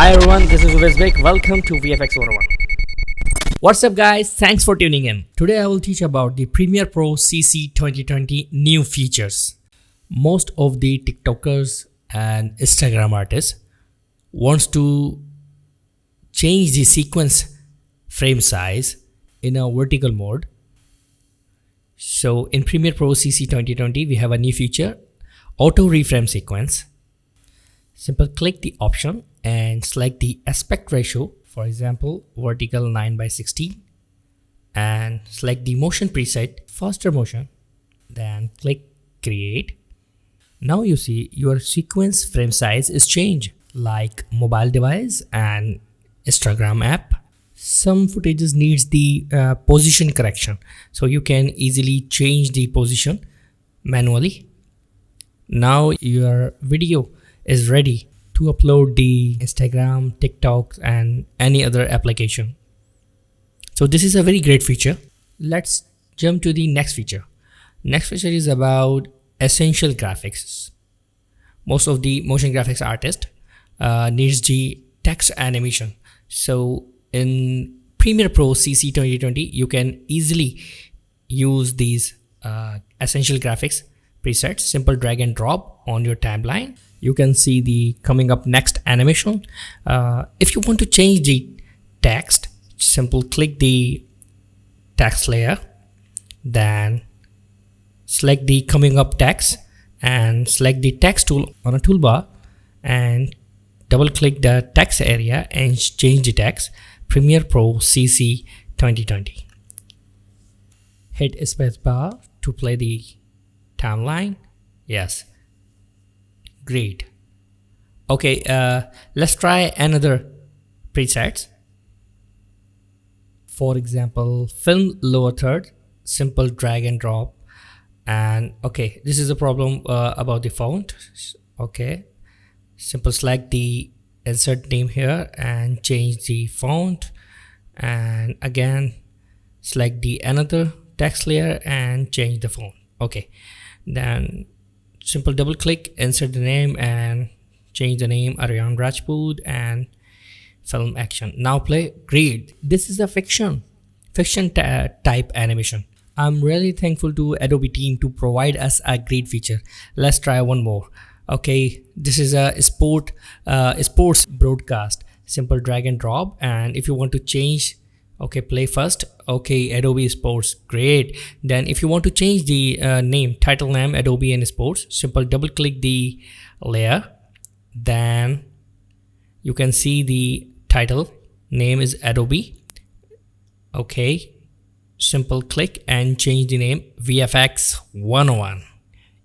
Hi everyone, this is Uwais Bek. Welcome to VFX 101. What's up guys? Thanks for tuning in. Today I will teach about the Premiere Pro CC 2020 new features. Most of the TikTokers and Instagram artists wants to change the sequence frame size in a vertical mode. So in Premiere Pro CC 2020 we have a new feature, auto reframe sequence. Simple click the option and select the aspect ratio, for example vertical 9:16, and select the motion preset, faster motion, then click create. Now you see your sequence frame size is changed, like mobile device and Instagram app. Some footages needs the position correction, so you can easily change the position manually. Now your video is ready to upload the Instagram, TikTok and any other application. So this is a very great feature. Let's jump to the next feature. Next feature is about essential graphics. Most of the motion graphics artist needs the text animation. So in Premiere Pro CC 2020 you can easily use these essential graphics presets. Simple drag and drop on your timeline. You can see the coming up next animation. If you want to change the text, simple click the text layer, then select the coming up text and select the text tool on a toolbar and double click the text area and change the text. Premiere Pro CC 2020. Hit spacebar to play the timeline. Yes, great. Okay, let's try another presets. For example, film lower third, simple drag and drop. And okay, this is a problem about the font. Okay, simple select the insert name here and change the font, and again select the another text layer and change the font. Okay, then simple double click, insert the name and change the name Aryan Rajput and film action. Now play. Great. This is a fiction type animation. I'm really thankful to Adobe team to provide us a great feature. Let's try one more. Okay, this is a sports broadcast. Simple drag and drop, and if you want to change, okay, play first. Okay, Adobe Sports, great. Then if you want to change the name, title name Adobe and Sports, simple double click the layer, then you can see the title name is Adobe. Okay, simple click and change the name VFX 101.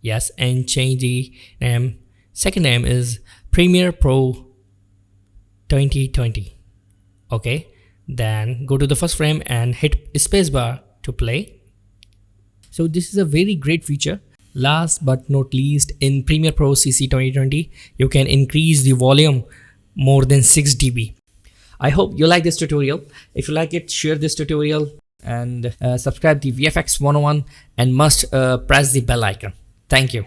Yes, and change the name. Second name is Premiere Pro 2020. Okay, then go to the first frame and hit spacebar to play. So this is a very great feature. Last but not least, in Premiere Pro CC 2020 you can increase the volume more than 6 dB. I hope you like this tutorial. If you like it, share this tutorial and subscribe to VFX 101 and must press the bell icon. Thank you.